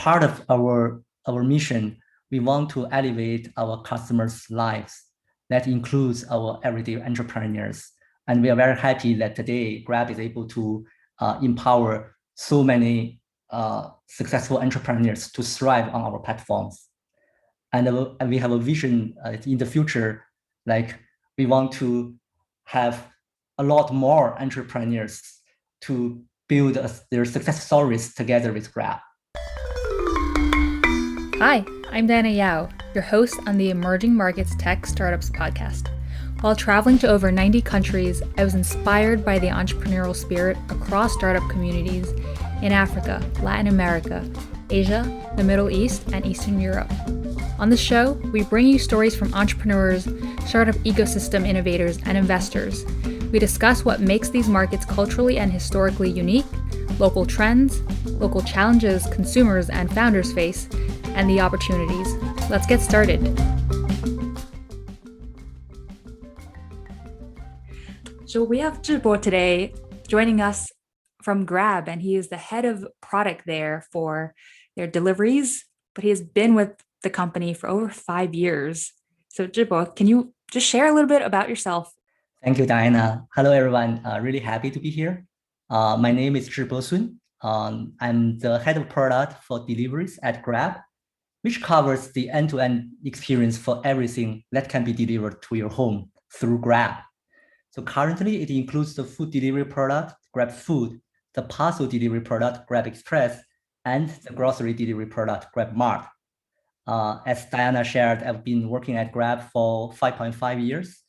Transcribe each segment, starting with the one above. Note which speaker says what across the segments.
Speaker 1: part of our mission, we want to elevate our customers' lives. That includes our everyday entrepreneurs. And we are very happy that today Grab is able to empower so many successful entrepreneurs to thrive on our platforms. And we have a vision in the future, like we want to have a lot more entrepreneurs to build their success stories together with Grab.
Speaker 2: Hi, I'm Diana Yao, your host on the Emerging Markets Tech Startups podcast. While traveling to over 90 countries, I was inspired by the entrepreneurial spirit across startup communities in Africa, Latin America, Asia, the Middle East, and Eastern Europe. On the show, we bring you stories from entrepreneurs, startup ecosystem innovators, and investors. We discuss what makes these markets culturally and historically unique, local trends, local challenges consumers and founders face, and the opportunities. Let's get started. So we have Zhibo today joining us from Grab, and he is the head of product there for their deliveries, but he has been with the company for over 5 years. So Zhibo, can you just share a little bit about yourself?
Speaker 1: Thank you, Diana. Hello, everyone. Really happy to be here. My name is Zhibo Sun. I'm the head of product for deliveries at Grab, which covers the end-to-end experience for everything that can be delivered to your home through Grab. So currently, it includes the food delivery product, Grab Food, the parcel delivery product, Grab Express, and the grocery delivery product, Grab Mart. As Diana shared, I've been working at Grab for 5.5 years.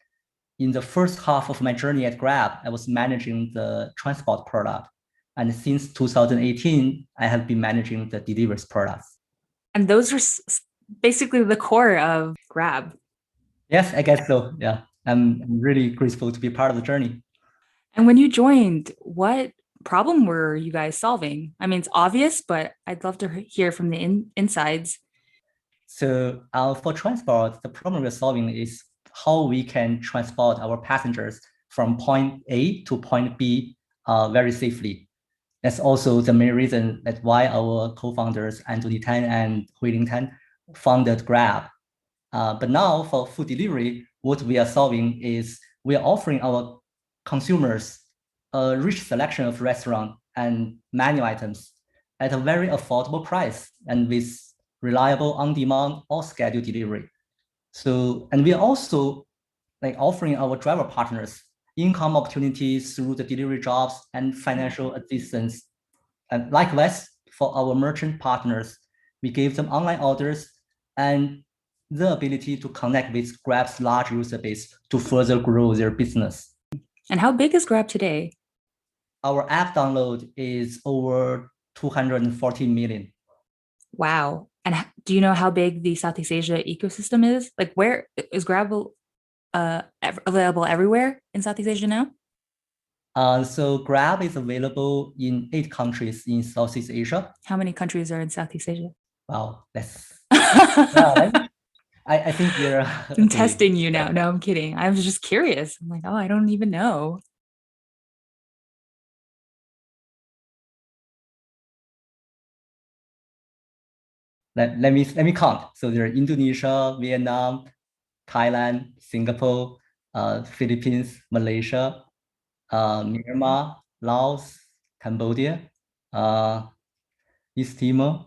Speaker 1: In the first half of my journey at Grab, I was managing the transport product. And since 2018, I have been managing the deliveries products.
Speaker 2: And those are basically the core of Grab.
Speaker 1: Yes, I guess so. Yeah, I'm really grateful to be part of the journey.
Speaker 2: And when you joined, what problem were you guys solving? I mean, it's obvious, but I'd love to hear from the insides.
Speaker 1: So for transport, the problem we're solving is how we can transport our passengers from point A to point B very safely. That's also the main reason that's why our co-founders, Anthony Tan and Huiling Tan, founded Grab. But now for food delivery, what we are solving is we are offering our consumers a rich selection of restaurant and menu items at a very affordable price and with reliable on-demand or scheduled delivery. So, and we are also offering our driver partners income opportunities through the delivery jobs and financial assistance. And likewise, for our merchant partners, we gave them online orders and the ability to connect with Grab's large user base to further grow their business.
Speaker 2: And how big is Grab today?
Speaker 1: Our app download is over 240 million.
Speaker 2: Wow. And do you know how big the Southeast Asia ecosystem is? Like, where is Grab available everywhere in Southeast Asia now?
Speaker 1: So Grab is available in 8 countries in Southeast Asia.
Speaker 2: How many countries are in Southeast Asia?
Speaker 1: Wow, that's I think you're
Speaker 2: I'm testing you now. No, I'm kidding. I was just curious. I'm like, oh, I don't even know.
Speaker 1: Let me count. So there are Indonesia, Vietnam, Thailand, Singapore, Philippines, Malaysia, Myanmar, Laos, Cambodia, East Timor,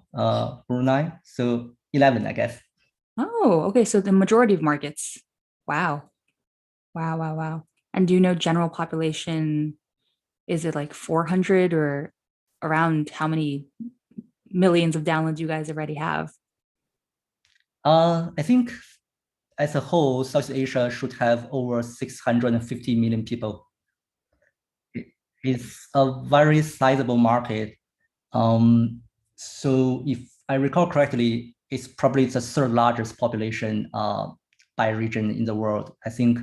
Speaker 1: Brunei. So 11, I guess.
Speaker 2: Oh, okay. So the majority of markets. Wow. Wow. And do you know general population? Is it like 400 or around how many millions of downloads you guys already have?
Speaker 1: I think as a whole, Southeast Asia should have over 650 million people. It's a very sizable market. So if I recall correctly, it's probably the 3rd largest population by region in the world. I think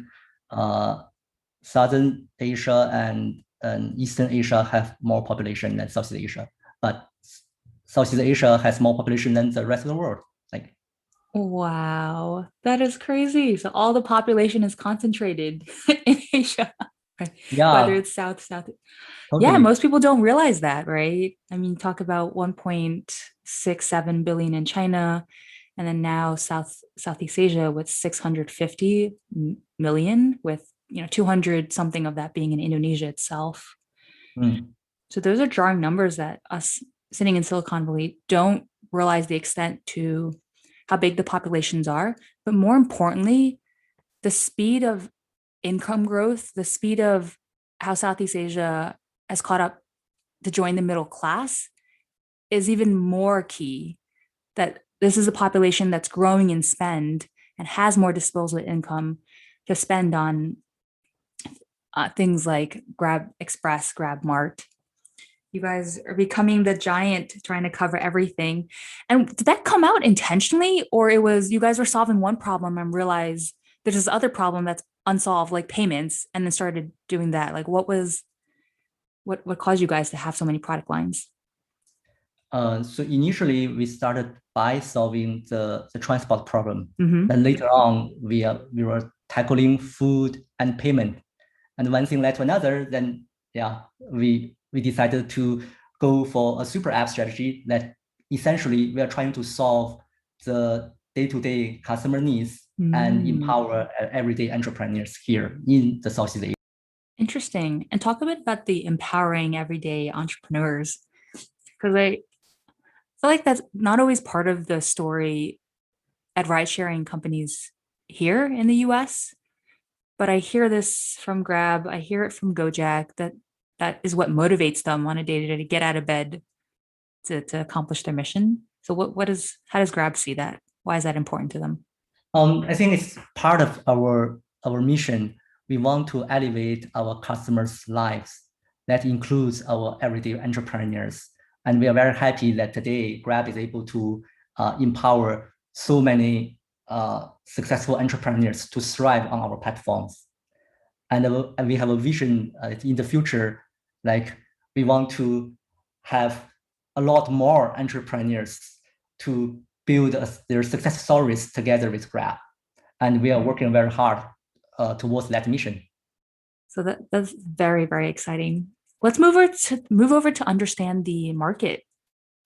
Speaker 1: Southern Asia and Eastern Asia have more population than Southeast Asia, but Southeast Asia has more population than the rest of the world.
Speaker 2: Wow, that is crazy. So all the population is concentrated in Asia.
Speaker 1: Yeah,
Speaker 2: Whether it's south. Yeah,
Speaker 1: totally.
Speaker 2: most people don't realize that, right? I mean, talk about 1.67 billion in China, and then now Southeast Asia with 650 million, with 200 something of that being in Indonesia itself.
Speaker 1: Mm.
Speaker 2: So those are drawing numbers that us sitting in Silicon Valley don't realize the extent to how big the populations are, but more importantly, the speed of income growth, the speed of how Southeast Asia has caught up to join the middle class is even more key. That this is a population that's growing in spend and has more disposable income to spend on things like Grab Express, Grab Mart. You guys are becoming the giant trying to cover everything. And did that come out intentionally, or it was you guys were solving one problem and realized there's this other problem that's unsolved, like payments, and then started doing that? Like what caused you guys to have so many product lines?
Speaker 1: So initially we started by solving the transport problem.
Speaker 2: Mm-hmm.
Speaker 1: Then later on, we were tackling food and payment. And one thing led to another, then yeah, we decided to go for a super app strategy that essentially we are trying to solve the day-to-day customer needs and empower everyday entrepreneurs here in the Southeast Asia.
Speaker 2: Interesting. And talk a bit about the empowering everyday entrepreneurs. Because I feel like that's not always part of the story at ride sharing companies here in the US. But I hear this from Grab, I hear it from Gojek that that is what motivates them on a day to day to get out of bed to accomplish their mission. So what is how does Grab see that? Why is that important to them?
Speaker 1: I think it's part of our mission. We want to elevate our customers' lives. That includes our everyday entrepreneurs. And we are very happy that today Grab is able to empower so many successful entrepreneurs to thrive on our platforms. And we have a vision in the future, like we want to have a lot more entrepreneurs to build their success stories together with Grab. And we are working very hard towards that mission.
Speaker 2: So that's very, very exciting. Let's move over to understand the market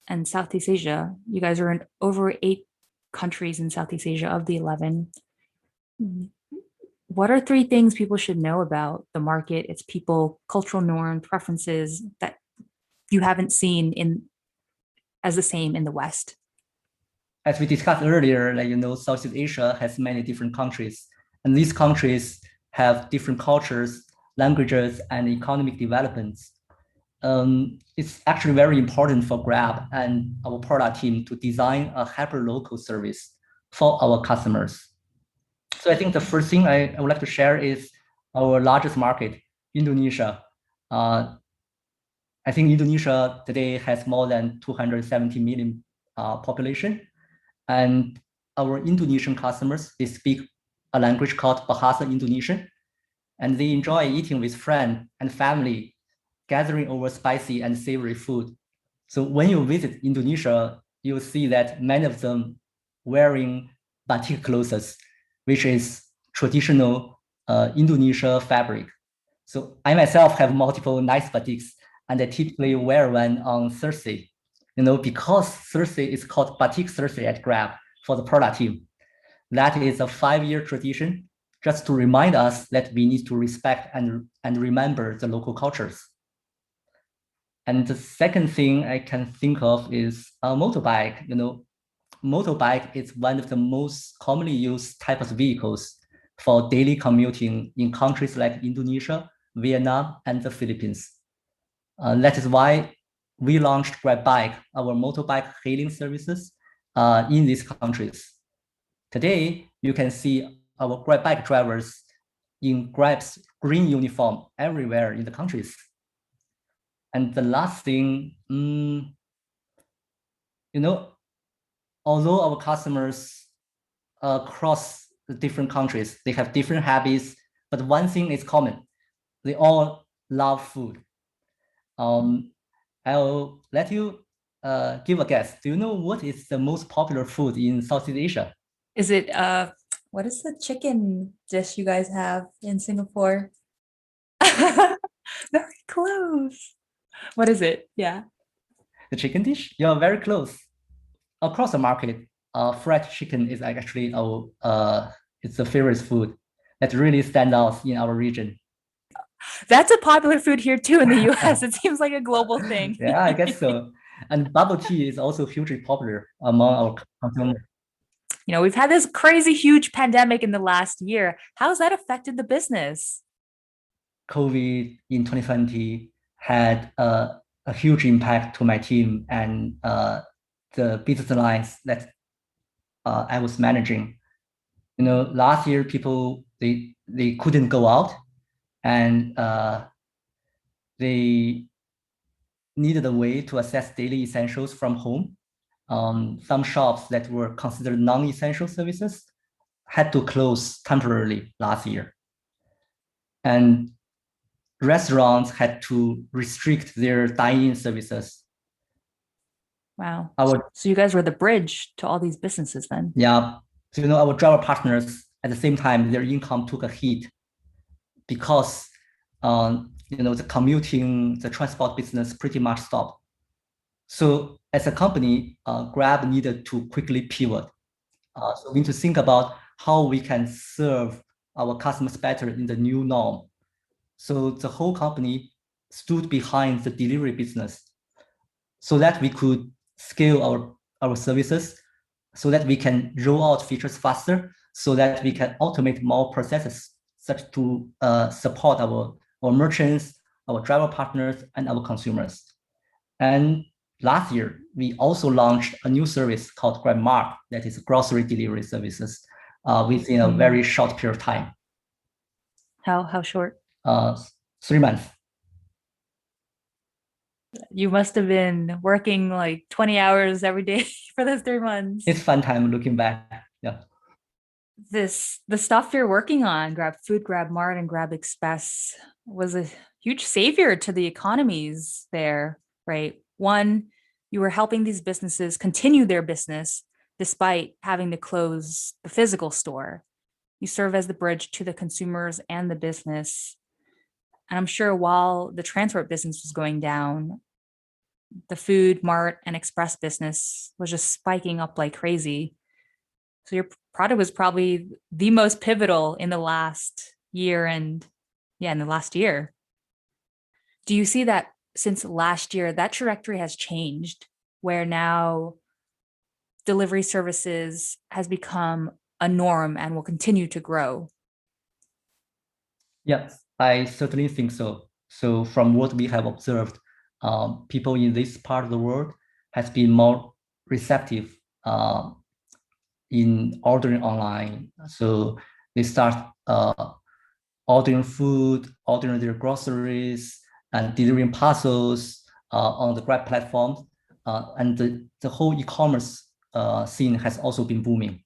Speaker 2: and Southeast Asia. You guys are in over 8 countries in Southeast Asia of the 11. What are 3 things people should know about the market, its people, cultural norms, preferences that you haven't seen in as the same in the West?
Speaker 1: As we discussed earlier, Southeast Asia has many different countries, and these countries have different cultures, languages, and economic developments. It's actually very important for Grab and our product team to design a hyper-local service for our customers. So I think the first thing I would like to share is our largest market, Indonesia. I think Indonesia today has more than 270 million population. And our Indonesian customers, they speak a language called Bahasa Indonesian, and they enjoy eating with friends and family, gathering over spicy and savory food. So when you visit Indonesia, you'll see that many of them wearing batik clothes, which is traditional Indonesia fabric. So I myself have multiple nice batiks, and I typically wear one on Thursday. Because Thursday is called Batik Thursday at Grab for the product team. That is a 5-year tradition, just to remind us that we need to respect and remember the local cultures. And the second thing I can think of is a motorbike. Motorbike is one of the most commonly used types of vehicles for daily commuting in countries like Indonesia, Vietnam, and the Philippines. That is why we launched Grab Bike, our motorbike hailing services in these countries. Today, you can see our Grab Bike drivers in Grab's green uniform everywhere in the countries. And the last thing, although our customers across the different countries, they have different habits, but one thing is common. They all love food. I'll let you give a guess. Do you know what is the most popular food in Southeast Asia?
Speaker 2: Is it what is the chicken dish you guys have in Singapore? Very close. What is it? Yeah.
Speaker 1: The chicken dish, you're very close. Across the market, fried chicken is actually it's the favorite food that really stands out in our region.
Speaker 2: That's a popular food here too in the US. It seems like a global thing.
Speaker 1: Yeah, I guess so. And bubble tea is also hugely popular among our consumers.
Speaker 2: We've had this crazy huge pandemic in the last year. How's that affected the business?
Speaker 1: COVID in 2020 had a huge impact to my team and the business lines that I was managing. Last year people they couldn't go out and they needed a way to access daily essentials from home. Some shops that were considered non-essential services had to close temporarily last year. And restaurants had to restrict their dine-in services.
Speaker 2: Wow. So you guys were the bridge to all these businesses then?
Speaker 1: Yeah. So, our driver partners, at the same time, their income took a hit because, the commuting, the transport business pretty much stopped. So as a company, Grab needed to quickly pivot. So we need to think about how we can serve our customers better in the new norm. So the whole company stood behind the delivery business so that we could scale our services, so that we can roll out features faster, so that we can automate more processes such to support our merchants, our driver partners, and our consumers. And last year, we also launched a new service called GrabMart, that is grocery delivery services, within a very short period of time.
Speaker 2: How short?
Speaker 1: 3 months.
Speaker 2: You must have been working like 20 hours every day for those 3 months.
Speaker 1: It's fun time looking back. Yeah.
Speaker 2: The stuff you're working on, Grab Food, GrabMart, and Grab Express, was a huge savior to the economies there, right? One, you were helping these businesses continue their business despite having to close the physical store. You serve as the bridge to the consumers and the business. And I'm sure while the transport business was going down, the food, mart, and express business was just spiking up like crazy. So your product was probably the most pivotal in the last year and in the last year. Do you see that since last year, that trajectory has changed, where now delivery services has become a norm and will continue to grow?
Speaker 1: Yes, I certainly think so. So from what we have observed, people in this part of the world has been more receptive in ordering online. So they start ordering food, ordering their groceries, and delivering parcels on the Grab platform. And the whole e-commerce scene has also been booming.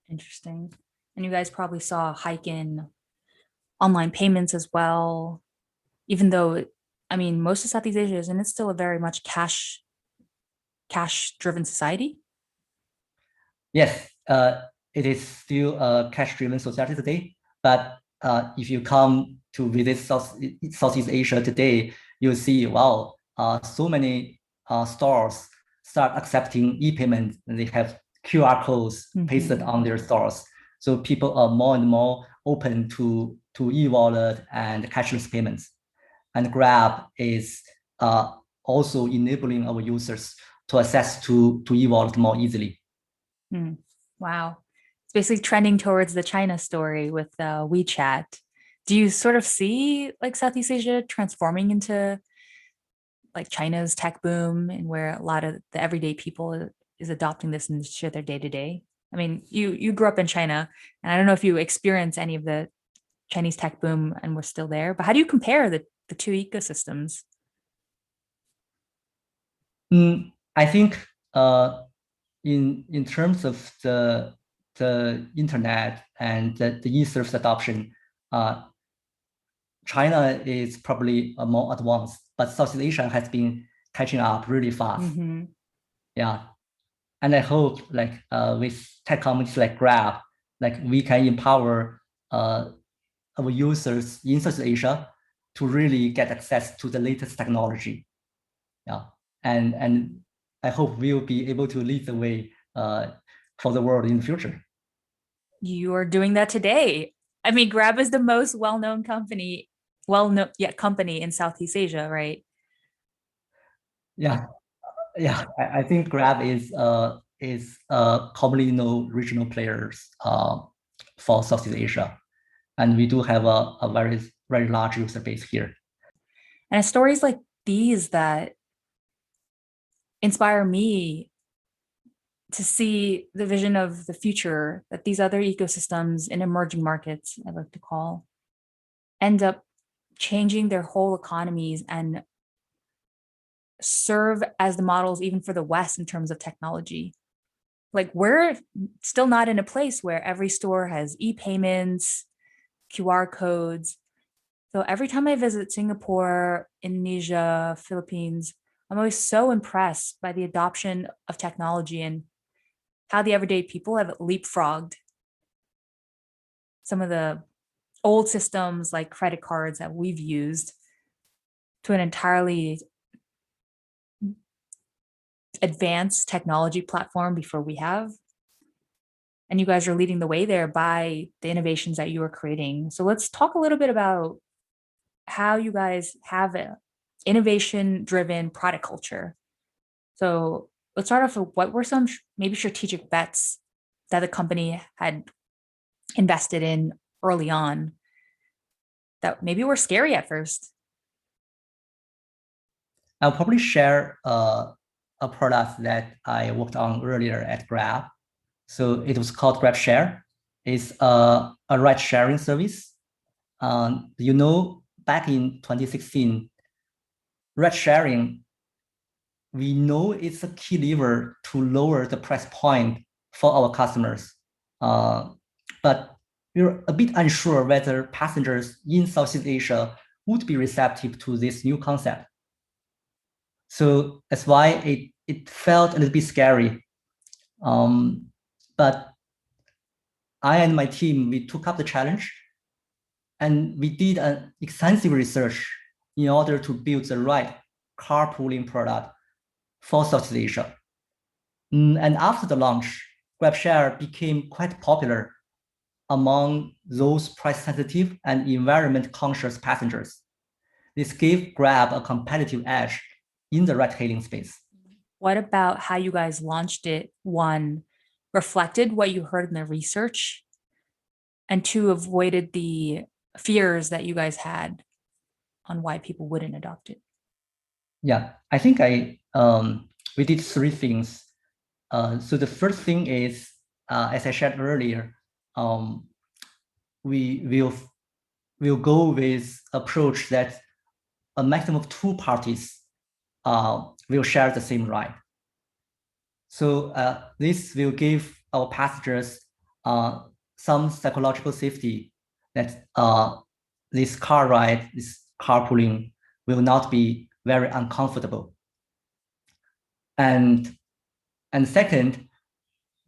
Speaker 2: Interesting. And you guys probably saw a hike in online payments as well, even though, most of Southeast Asia, isn't it still a very much cash-driven society?
Speaker 1: Yes, it is still a cash-driven society today. But if you come to visit Southeast Asia today, you'll see, wow, so many stores start accepting e-payment, and they have QR codes pasted on their stores. So people are more and more open to e-wallet and cashless payments. And Grab is also enabling our users to access to e-wallet more easily.
Speaker 2: Wow. It's basically trending towards the China story with WeChat. Do you sort of see like Southeast Asia transforming into like China's tech boom, and where a lot of the everyday people is adopting this into their day-to-day? You grew up in China, and I don't know if you experience any of the Chinese tech boom and we're still there, but how do you compare the two ecosystems?
Speaker 1: I think in terms of the internet and the e-service adoption, China is probably more advanced, but Southeast Asia has been catching up really fast. Yeah. And I hope with tech companies like Grab, we can empower our users in Southeast Asia to really get access to the latest technology. Yeah, and I hope we'll be able to lead the way for the world in the future.
Speaker 2: You are doing that today. I mean, Grab is the most well-known company, company in Southeast Asia, right?
Speaker 1: Yeah, yeah. I think Grab is commonly known regional players for Southeast Asia, and we do have a very large user base here.
Speaker 2: And it's stories like these that inspire me to see the vision of the future that these other ecosystems in emerging markets, I like to call, end up changing their whole economies and serve as the models even for the West in terms of technology. Like we're still not in a place where every store has e-payments, QR codes. So every time I visit Singapore, Indonesia, Philippines, I'm always so impressed by the adoption of technology and how the everyday people have leapfrogged some of the old systems like credit cards that we've used to an entirely advanced technology platform before we have. And you guys are leading the way there by the innovations that you are creating. So let's talk a little bit about how you guys have an innovation-driven product culture. So let's start off with what were some maybe strategic bets that the company had invested in early on that maybe were scary at first?
Speaker 1: I'll probably share a product that I worked on earlier at Grab. So it was called Grab Share. It's a ride sharing service. Back in 2016, ride sharing, we know it's a key lever to lower the price point for our customers. But we're a bit unsure whether passengers in Southeast Asia would be receptive to this new concept. So that's why it felt a little bit scary. But I and my team, we took up the challenge and we did an extensive research in order to build the right carpooling product for Southeast Asia. And after the launch, GrabShare became quite popular among those price-sensitive and environment-conscious passengers. This gave Grab a competitive edge in the ride-hailing space.
Speaker 2: What about how you guys launched it? One, reflected what you heard in the research, and two, avoided the fears that you guys had on why people wouldn't adopt it?
Speaker 1: Yeah, I think we did three things. So the first thing is, as I shared earlier, we will go with approach that a maximum of two parties will share the same ride. So this will give our passengers some psychological safety that this car ride, this carpooling will not be very uncomfortable. And second,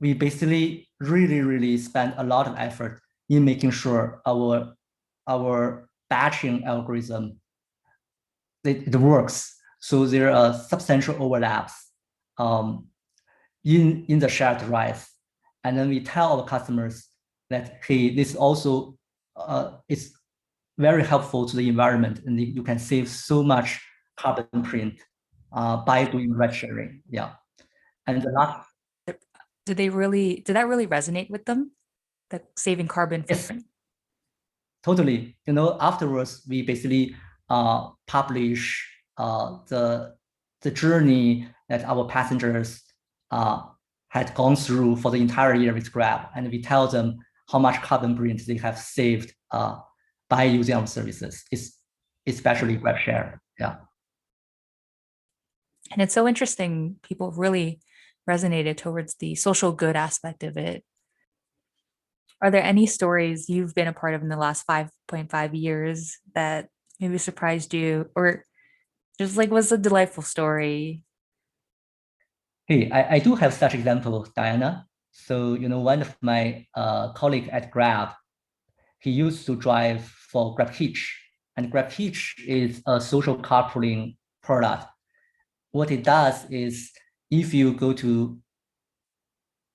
Speaker 1: we basically really spend a lot of effort in making sure our batching algorithm it works. So there are substantial overlaps in the shared rides. And then we tell our customers that, hey, this also is very helpful to the environment, and you can save so much carbon print by doing ride sharing. Yeah. And the last,
Speaker 2: did that really resonate with them? The saving carbon footprint?
Speaker 1: yes, totally. Afterwards, we basically publish the journey that our passengers had gone through for the entire year with Grab, and we tell them how much carbon print they have saved by using our services, especially Grab Share. Yeah.
Speaker 2: And it's so interesting. People really resonated towards the social good aspect of it. Are there any stories you've been a part of in the last 5.5 years that maybe surprised you, or just like was a delightful story?
Speaker 1: Hey, I do have such example, Diana. So, one of my colleague at Grab, he used to drive for Grab Hitch. And Grab Hitch is a social carpooling product. What it does is if you go to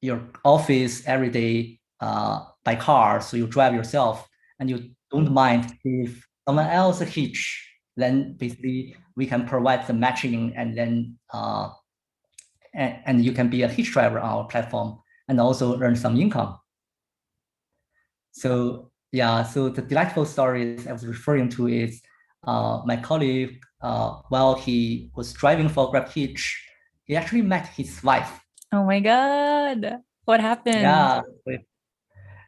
Speaker 1: your office every day by car, so you drive yourself and you don't mind if someone else hitch, then basically we can provide the matching and then and you can be a hitch driver on our platform and also earn some income. So yeah, so the delightful stories I was referring to is my colleague, while he was driving for Grab Hitch, he actually met his wife.
Speaker 2: Oh my God. What happened?
Speaker 1: Yeah.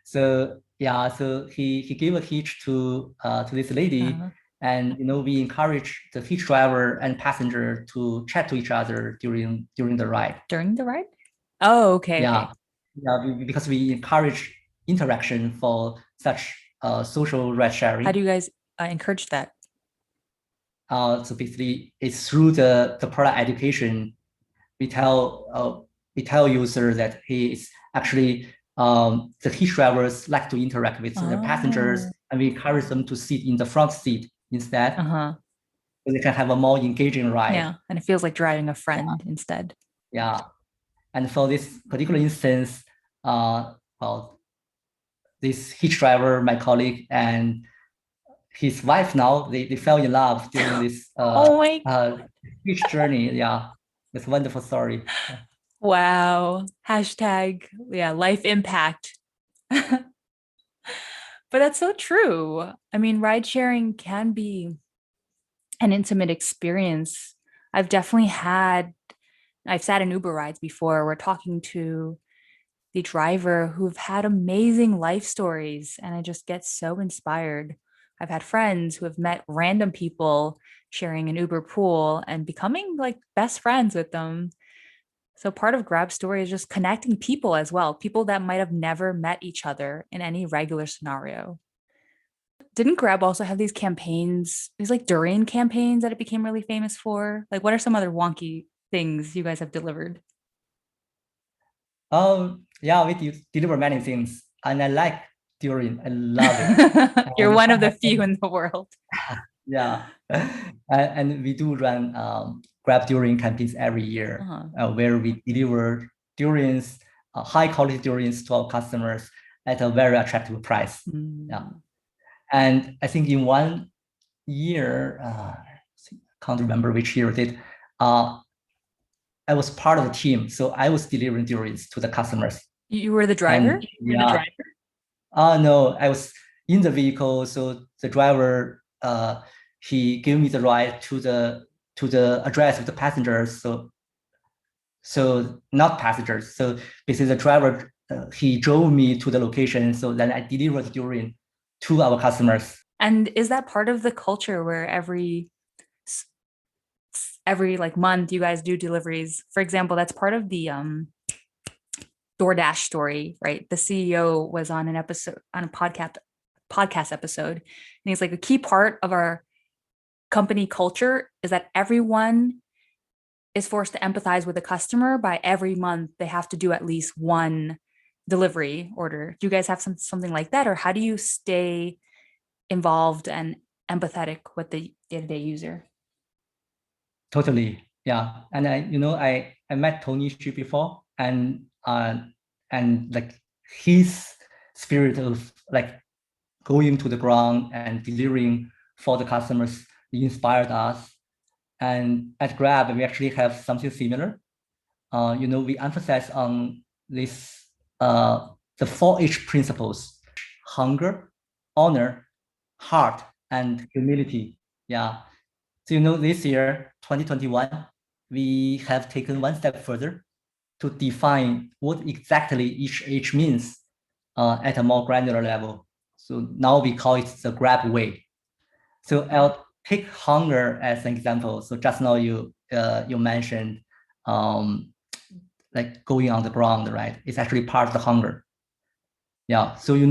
Speaker 1: So yeah, so he gave a hitch to this lady, and we encourage the hitch driver and passenger to chat to each other during the ride.
Speaker 2: During the ride? Oh, okay.
Speaker 1: Yeah,
Speaker 2: okay.
Speaker 1: yeah, because we encourage interaction for such social ride sharing.
Speaker 2: How do you guys encourage that?
Speaker 1: So basically, it's through the product education. We tell users that he is actually the hitch drivers like to interact with the passengers, and we encourage them to sit in the front seat instead, so they can have a more engaging ride.
Speaker 2: Yeah, and it feels like driving a friend instead.
Speaker 1: Yeah, and for this particular instance, well, this hitch driver, my colleague, and his wife now they fell in love during this hitch journey. Yeah, it's a wonderful story.
Speaker 2: Wow. Hashtag, yeah, life impact. But that's so true. I mean, ride sharing can be an intimate experience. I've sat in Uber rides before. We're talking to the driver who've had amazing life stories, and I just get so inspired. I've had friends who have met random people sharing an Uber pool and becoming like best friends with them. So part of Grab's story is just connecting people as well, people that might have never met each other in any regular scenario. Didn't Grab also have these campaigns, these like durian campaigns that it became really famous for? Like, what are some other wonky things you guys have delivered?
Speaker 1: Yeah, we deliver many things, and I like durian. I love it.
Speaker 2: You're one of the few in the world.
Speaker 1: Yeah, and we do run Grab durian campaigns every year, where we deliver durians, high quality durians to our customers at a very attractive price. Yeah, and I think in one year, can't remember which year it did. I was part of the team, so I was delivering durians to the customers.
Speaker 2: You were the driver?
Speaker 1: And, yeah. No, I was in the vehicle. So the driver, he gave me the ride to the address of the passengers. So not passengers. So basically, the driver he drove me to the location. So then I delivered the durian to our customers.
Speaker 2: And is that part of the culture where every like month you guys do deliveries? For example, that's part of the DoorDash story, right? The CEO was on a podcast episode, and he's like, a key part of our company culture is that everyone is forced to empathize with the customer. By every month they have to do at least one delivery order. Do you guys have something like that, or how do you stay involved and empathetic with the day-to-day user?
Speaker 1: Totally, yeah. And I met Tony Xu before, and like his spirit of like going to the ground and delivering for the customers inspired us. And at Grab, we actually have something similar. We emphasize on this the 4H principles: hunger, honor, heart, and humility. Yeah. So this year, 2021, we have taken one step further to define what exactly each H means at a more granular level. So now we call it the Grab way. So I'll take hunger as an example. So just now you mentioned like going on the ground, right? It's actually part of the hunger. Yeah. So we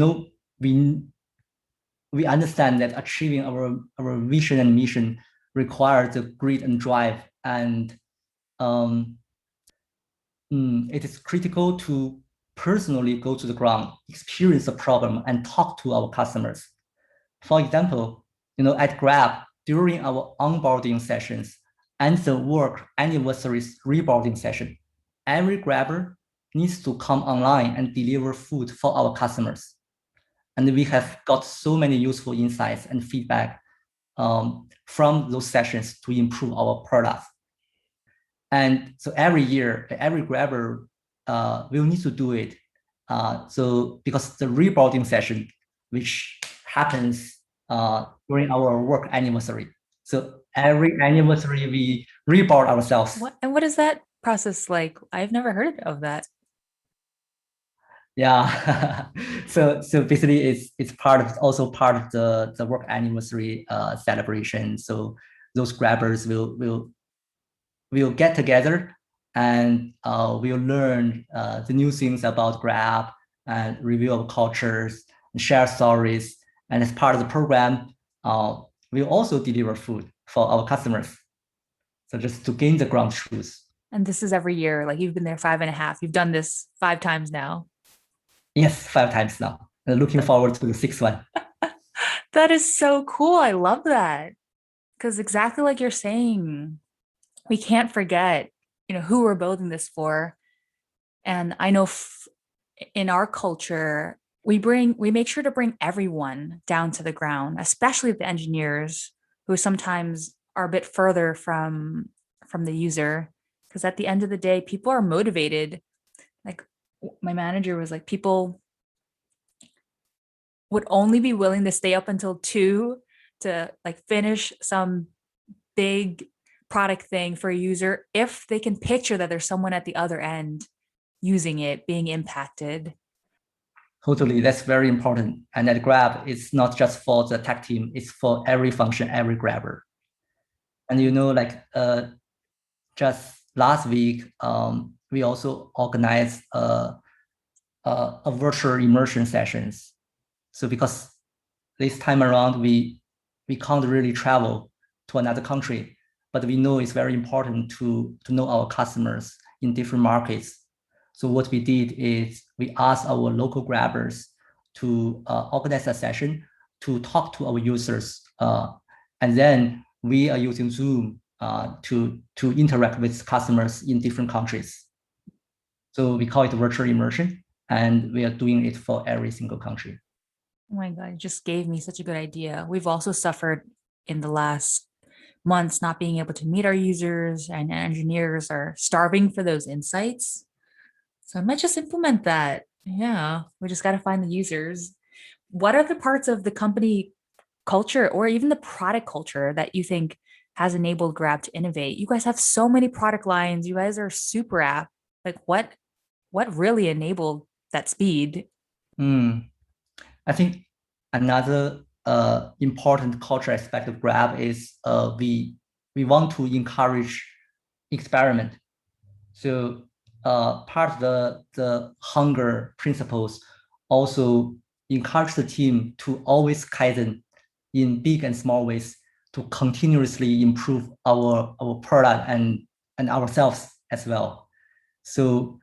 Speaker 1: understand that achieving our vision and mission requires the grit and drive, and it is critical to personally go to the ground, experience the problem, and talk to our customers. For example, at Grab, during our onboarding sessions and the work anniversary reboarding session, every Grabber needs to come online and deliver food for our customers. And we have got so many useful insights and feedback from those sessions to improve our products. And so every year, every Grabber will need to do it. So because the reboarding session, which happens during our work anniversary. So every anniversary, we reboard ourselves.
Speaker 2: What is that process like? I've never heard of that.
Speaker 1: Yeah. So basically it's also part of the work anniversary celebration. So those Grabbers will get together and we'll learn the new things about Grab and review our cultures and share stories. And as part of the program, we'll also deliver food for our customers. So just to gain the ground truth.
Speaker 2: And this is every year. Like you've been there 5.5. You've done this 5 times now.
Speaker 1: Yes, 5 times now. And looking forward to the 6th one.
Speaker 2: That is so cool. I love that. Because exactly like you're saying, we can't forget, who we're building this for. And I know in our culture, we make sure to bring everyone down to the ground, especially the engineers who sometimes are a bit further from the user. Because at the end of the day, people are motivated. Like my manager was like, people would only be willing to stay up until 2 to like finish some big product thing for a user if they can picture that there's someone at the other end using it, being impacted.
Speaker 1: Totally, that's very important. And at Grab, it's not just for the tech team, it's for every function, every Grabber. And just last week, we also organized a virtual immersion sessions. So because this time around, we can't really travel to another country, but we know it's very important to know our customers in different markets. So what we did is we asked our local Grabbers to organize a session to talk to our users. And then we are using Zoom to interact with customers in different countries. So we call it virtual immersion, and we are doing it for every single country.
Speaker 2: Oh my God, it just gave me such a good idea. We've also suffered in the last months not being able to meet our users, and engineers are starving for those insights. So I might just implement that. Yeah, we just got to find the users. What are the parts of the company culture or even the product culture that you think has enabled Grab to innovate? You guys have so many product lines. You guys are Superapp. Like what really enabled that speed?
Speaker 1: I think another important culture aspect of Grab is we want to encourage experiment. So part of the hunger principles also encourage the team to always kaizen in big and small ways to continuously improve our product and ourselves as well. So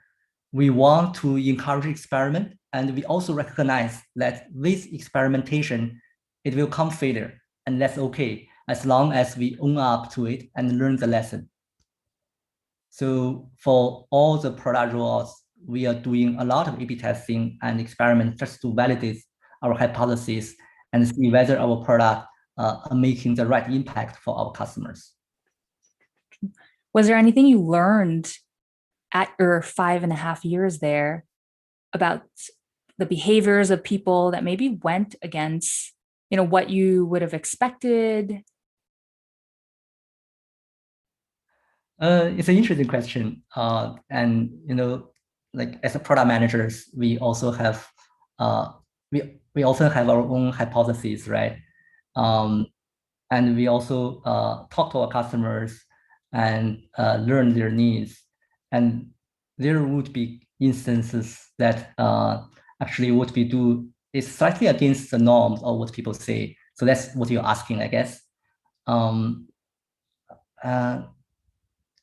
Speaker 1: we want to encourage experiment, and we also recognize that with experimentation, it will come failure, and that's okay as long as we own up to it and learn the lesson. So for all the product rollouts, we are doing a lot of A/B testing and experiments just to validate our hypothesis and see whether our product are making the right impact for our customers.
Speaker 2: Was there anything you learned at your 5.5 years there about the behaviors of people that maybe went against, what you would have expected?
Speaker 1: It's an interesting question. And like as a product managers, we also have we often have our own hypotheses, right? And we also talk to our customers and learn their needs. And there would be instances that actually what we do is slightly against the norms of what people say. So that's what you're asking, I guess.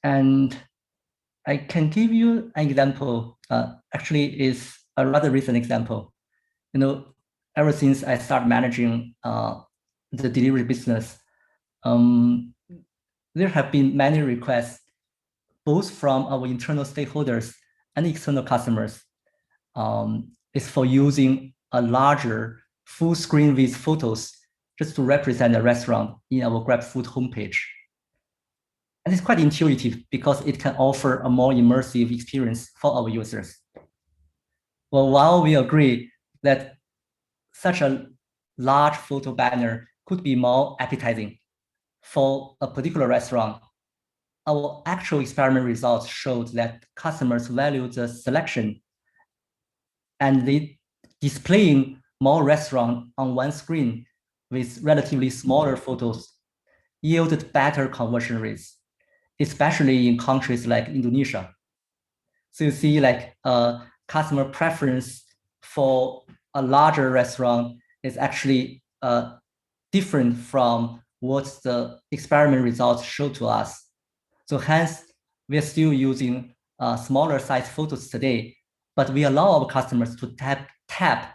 Speaker 1: And I can give you an example. Actually, is a rather recent example. ever since I started managing the delivery business, there have been many requests, both from our internal stakeholders and external customers. Is for using a larger full screen with photos just to represent a restaurant in our GrabFood homepage. And it's quite intuitive because it can offer a more immersive experience for our users. Well, while we agree that such a large photo banner could be more appetizing for a particular restaurant, our actual experiment results showed that customers value the selection, and they displaying more restaurants on one screen with relatively smaller photos yielded better conversion rates, especially in countries like Indonesia. So you see like customer preference for a larger restaurant is actually different from what the experiment results show to us. So hence, we're still using smaller size photos today, but we allow our customers to tap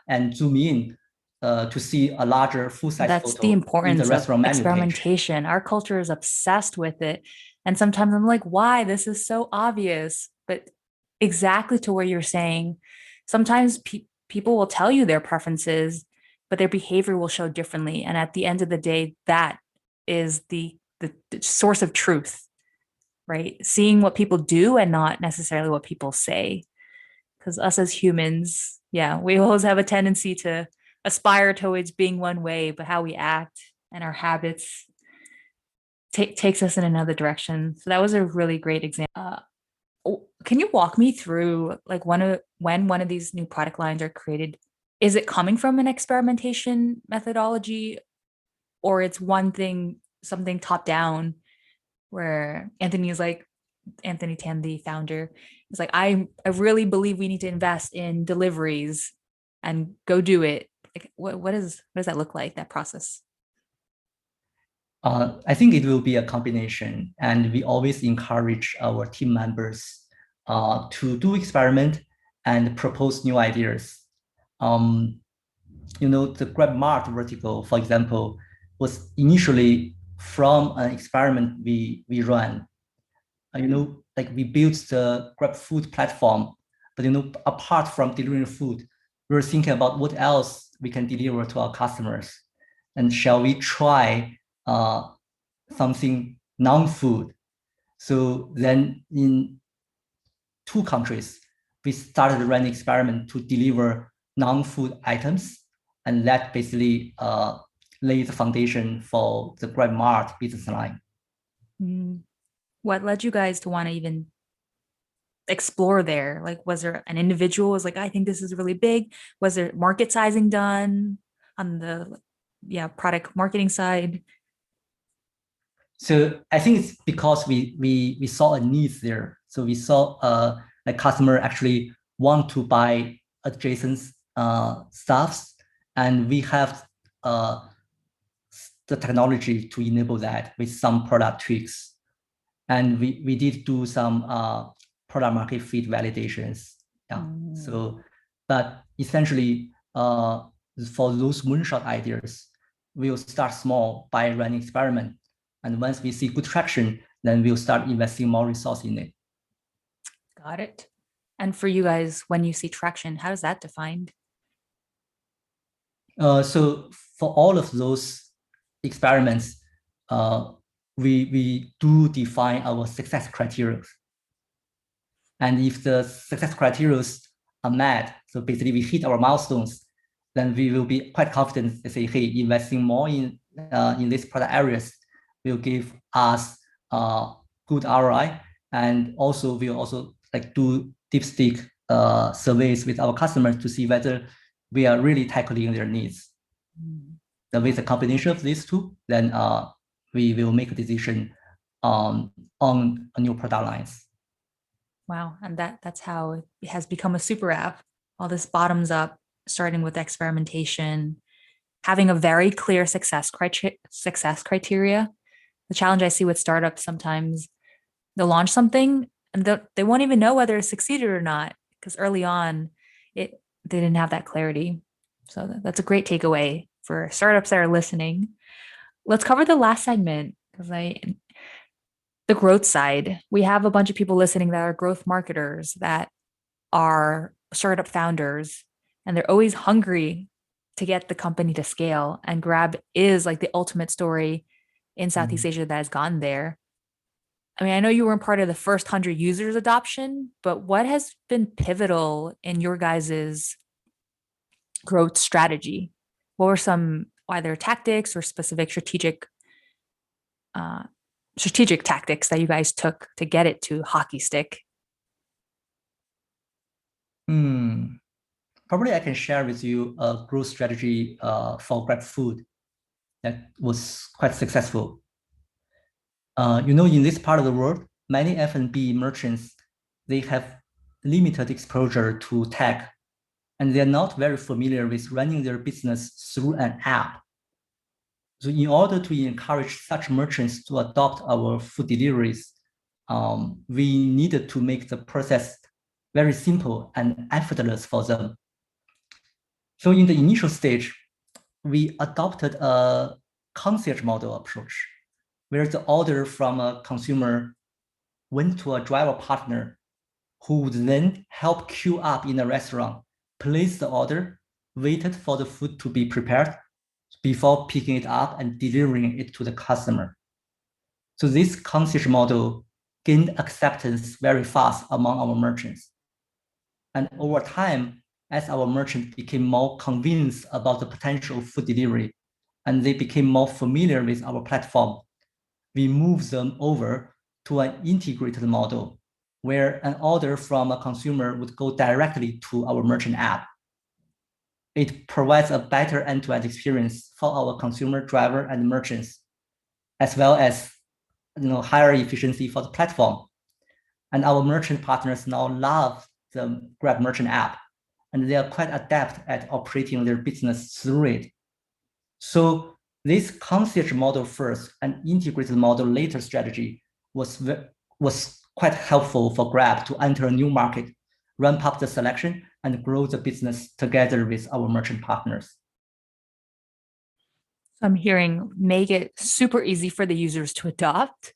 Speaker 1: and zoom in to see a larger full-size photo.
Speaker 2: That's the importance
Speaker 1: in the restaurant
Speaker 2: of
Speaker 1: menu
Speaker 2: experimentation.
Speaker 1: page.
Speaker 2: Our culture is obsessed with it. And sometimes I'm like, why? This is so obvious. But exactly to where you're saying, sometimes people will tell you their preferences, but their behavior will show differently. And at the end of the day, that is the source of truth, right? Seeing what people do and not necessarily what people say. Because us as humans, yeah, we always have a tendency to aspire towards being one way, but how we act and our habits takes us in another direction. So that was a really great example. Can you walk me through like when one of these new product lines are created? Is it coming from an experimentation methodology, or it's one thing, something top down, where Anthony Tan, the founder, is like, I really believe we need to invest in deliveries and go do it. Like, what does that look like, that process?
Speaker 1: I think it will be a combination, and we always encourage our team members to do experiment and propose new ideas. The GrabMart vertical, for example, was initially from an experiment we run. Like we built the GrabFood platform, but apart from delivering food, we were thinking about what else we can deliver to our customers, and shall we try something non-food? So then in 2 countries, we started running experiment to deliver non-food items, and that basically laid the foundation for the GrabMart business line.
Speaker 2: What led you guys to want to even explore there? Like, was there an individual who was like, I think this is really big? Was there market sizing done on the product marketing side?
Speaker 1: So I think it's because we saw a need there. So we saw a customer actually want to buy adjacent stuffs, and we have the technology to enable that with some product tweaks. And we did do some product market fit validations. Yeah. So, but essentially, for those moonshot ideas, we'll start small by running experiment. And once we see good traction, then we'll start investing more resource in it.
Speaker 2: Got it. And for you guys, when you see traction, how is that defined?
Speaker 1: So for all of those experiments, we do define our success criteria. And if the success criteria are met, so basically we hit our milestones, then we will be quite confident to say, hey, investing more in these product areas will give us good ROI. And also we'll also like do dipstick surveys with our customers to see whether we are really tackling their needs. Then with a combination of these two, then we will make a decision on a new product lines.
Speaker 2: Wow. And that's how it has become a super app. All this bottoms up, starting with experimentation, having a very clear success criteria. The challenge I see with startups, sometimes they'll launch something and they won't even know whether it succeeded or not, because early on they didn't have that clarity. So that's a great takeaway for startups that are listening. Let's cover the last segment because the growth side. We have a bunch of people listening that are growth marketers that are startup founders, and they're always hungry to get the company to scale. And Grab is like the ultimate story in Southeast Asia that has gone there. I mean, I know you weren't part of the first 100 users adoption, but what has been pivotal in your guys's growth strategy? What were some either tactics or specific uh, strategic tactics that you guys took to get it to hockey stick?
Speaker 1: Probably I can share with you a growth strategy for Grab Food that was quite successful. In this part of the world, many F&B merchants, they have limited exposure to tech, and they're not very familiar with running their business through an app. So in order to encourage such merchants to adopt our food deliveries, we needed to make the process very simple and effortless for them. So in the initial stage, we adopted a concierge model approach, where the order from a consumer went to a driver partner who would then help queue up in a restaurant, place the order, waited for the food to be prepared before picking it up and delivering it to the customer. So this concierge model gained acceptance very fast among our merchants. And over time, as our merchants became more convinced about the potential of food delivery, and they became more familiar with our platform, we moved them over to an integrated model where an order from a consumer would go directly to our merchant app. It provides a better end-to-end experience for our consumer, driver, and merchants, as well as higher efficiency for the platform. And our merchant partners now love the Grab merchant app, and they are quite adept at operating their business through it. So this concierge model first and integrated model later strategy was quite helpful for Grab to enter a new market, ramp up the selection, and grow the business together with our merchant partners.
Speaker 2: So I'm hearing make it super easy for the users to adopt.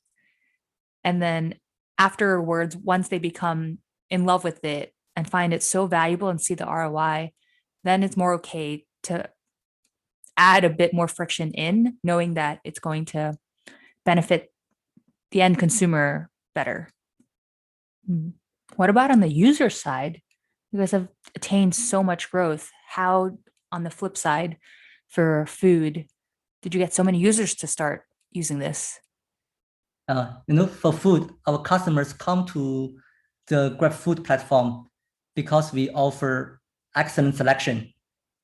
Speaker 2: And then afterwards, once they become in love with it and find it so valuable and see the ROI, then it's more okay to add a bit more friction in, knowing that it's going to benefit the end consumer better. What about on the user side? You guys have attained so much growth. How, on the flip side, for food, did you get so many users to start using this?
Speaker 1: For food, our customers come to the Grab Food platform because we offer excellent selection,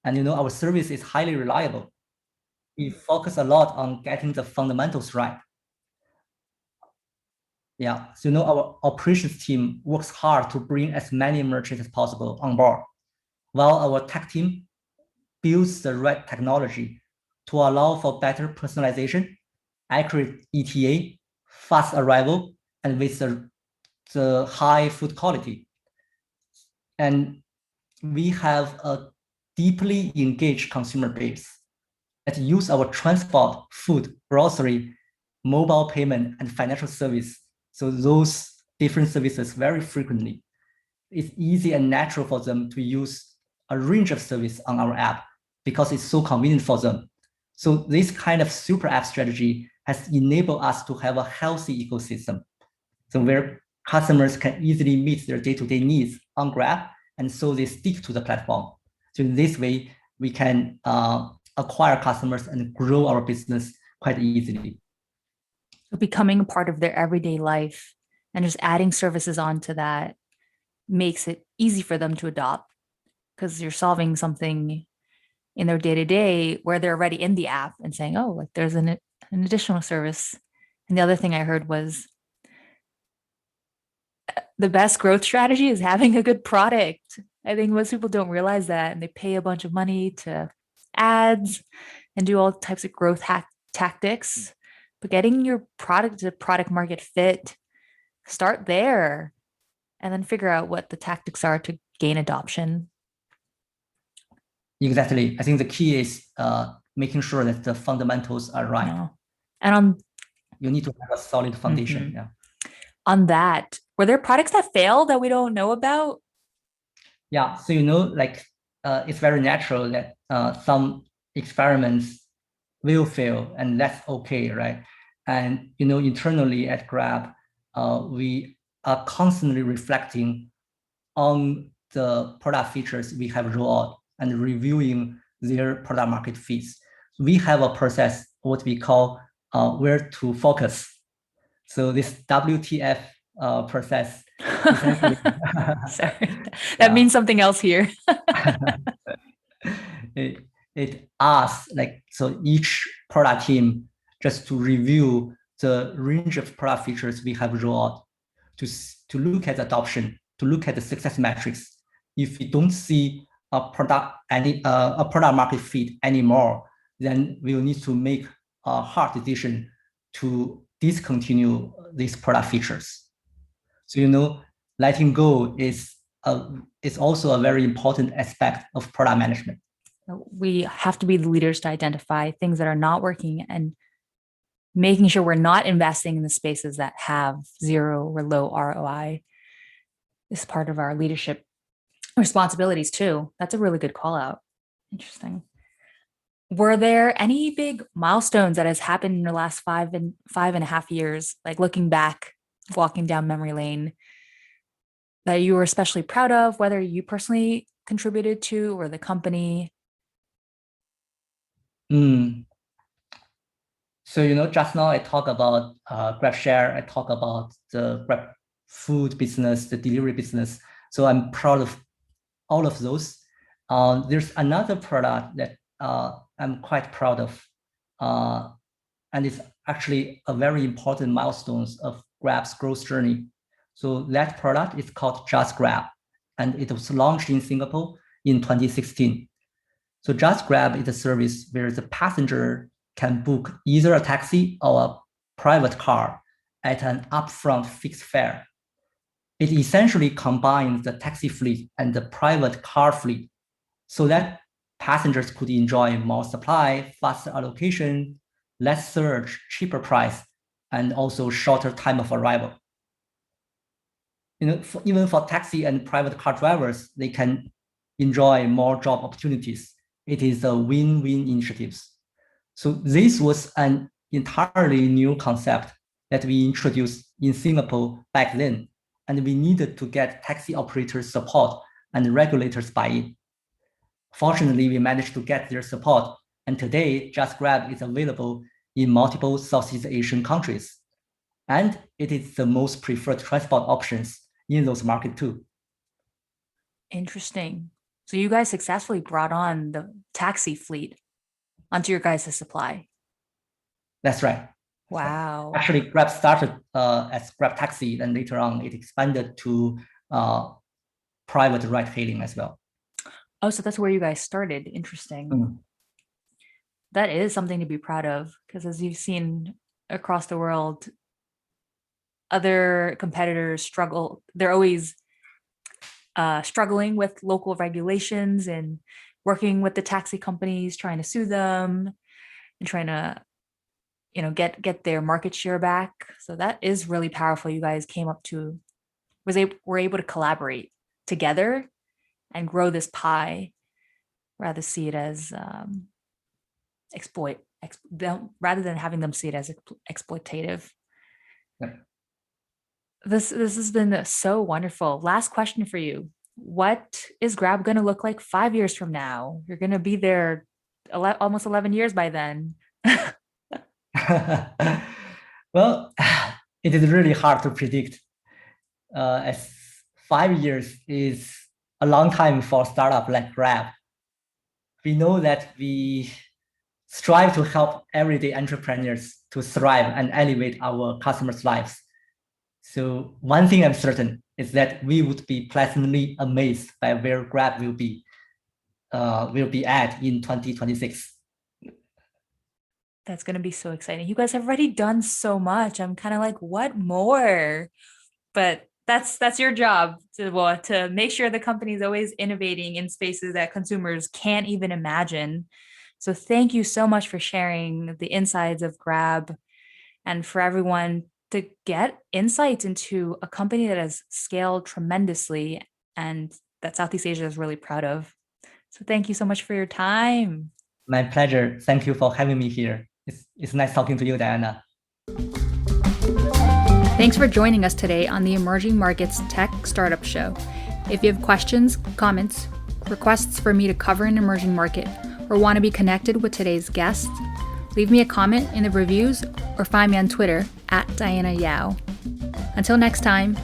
Speaker 1: and our service is highly reliable. We focus a lot on getting the fundamentals right. Yeah, so our operations team works hard to bring as many merchants as possible on board, while our tech team builds the right technology to allow for better personalization, accurate ETA, fast arrival, and with the high food quality. And we have a deeply engaged consumer base that use our transport, food, grocery, mobile payment, and financial service. So those different services very frequently. It's easy and natural for them to use a range of service on our app because it's so convenient for them. So this kind of super app strategy has enabled us to have a healthy ecosystem. So where customers can easily meet their day-to-day needs on Grab, and so they stick to the platform. So in this way, we can acquire customers and grow our business quite easily.
Speaker 2: So becoming a part of their everyday life and just adding services onto that makes it easy for them to adopt because you're solving something in their day-to-day where they're already in the app and saying, oh, like there's an additional service. And the other thing I heard was the best growth strategy is having a good product. I think most people don't realize that, and they pay a bunch of money to ads and do all types of growth tactics. But getting your product to product market fit, start there and then figure out what the tactics are to gain adoption.
Speaker 1: Exactly. I think the key is making sure that the fundamentals are right.
Speaker 2: No. And
Speaker 1: you need to have a solid foundation. Yeah.
Speaker 2: On that, were there products that failed that we don't know about?
Speaker 1: Yeah. So, like it's very natural that some experiments will fail, and that's okay, right? And, internally at Grab, we are constantly reflecting on the product features we have rolled out and reviewing their product market fits. We have a process, what we call where to focus. So this WTF process essentially
Speaker 2: Sorry, that means something else here.
Speaker 1: it asks so each product team just to review the range of product features we have rolled out, to look at adoption, to look at the success metrics. If we don't see a product market fit anymore, then we'll need to make a hard decision to discontinue these product features. So letting go is also a very important aspect of product management.
Speaker 2: We have to be the leaders to identify things that are not working and making sure we're not investing in the spaces that have zero or low ROI is part of our leadership responsibilities too. That's a really good call out. Interesting. Were there any big milestones that has happened in the last 5.5 years, like looking back, walking down memory lane, that you were especially proud of, whether you personally contributed to or the company?
Speaker 1: So, just now I talk about GrabShare, I talk about the Grab food business, the delivery business. So I'm proud of all of those. There's another product that I'm quite proud of, and it's actually a very important milestone of Grab's growth journey. So that product is called Just Grab, and it was launched in Singapore in 2016. So Just Grab is a service where the passenger can book either a taxi or a private car at an upfront fixed fare. It essentially combines the taxi fleet and the private car fleet so that passengers could enjoy more supply, faster allocation, less surge, cheaper price, and also shorter time of arrival. Even for taxi and private car drivers, they can enjoy more job opportunities. It is a win-win initiative. So this was an entirely new concept that we introduced in Singapore back then, and we needed to get taxi operators' support and regulators buy-in. Fortunately, we managed to get their support, and today Just Grab is available in multiple Southeast Asian countries, and it is the most preferred transport options in those markets too.
Speaker 2: Interesting. So you guys successfully brought on the taxi fleet onto your guys' supply.
Speaker 1: That's right.
Speaker 2: Wow.
Speaker 1: Actually, Grab started as Grab Taxi, and later on it expanded to private ride hailing as well.
Speaker 2: Oh, so that's where you guys started. Interesting. That is something to be proud of, because as you've seen across the world, other competitors struggle. They're always struggling with local regulations and working with the taxi companies, trying to sue them and trying to, get their market share back. So that is really powerful. You guys came up to, were able to collaborate together and grow this pie, rather see it as rather than having them see it as exploitative.
Speaker 1: Yeah.
Speaker 2: This has been so wonderful. Last question for you. What is Grab going to look like 5 years from now? You're going to be there almost 11 years by then.
Speaker 1: Well, it is really hard to predict, as 5 years is a long time for a startup like Grab. We know that we strive to help everyday entrepreneurs to thrive and elevate our customers' lives. So one thing I'm certain is that we would be pleasantly amazed by where Grab will be at in 2026.
Speaker 2: That's going to be so exciting. You guys have already done so much. I'm kind of like, what more? But That's your job to make sure the company is always innovating in spaces that consumers can't even imagine. So thank you so much for sharing the insides of Grab and for everyone to get insights into a company that has scaled tremendously and that Southeast Asia is really proud of. So thank you so much for your time.
Speaker 1: My pleasure. Thank you for having me here. It's nice talking to you, Diana.
Speaker 2: Thanks for joining us today on the Emerging Markets Tech Startup Show. If you have questions, comments, requests for me to cover an emerging market, or want to be connected with today's guests, leave me a comment in the reviews or find me on Twitter @DianaYao. Until next time,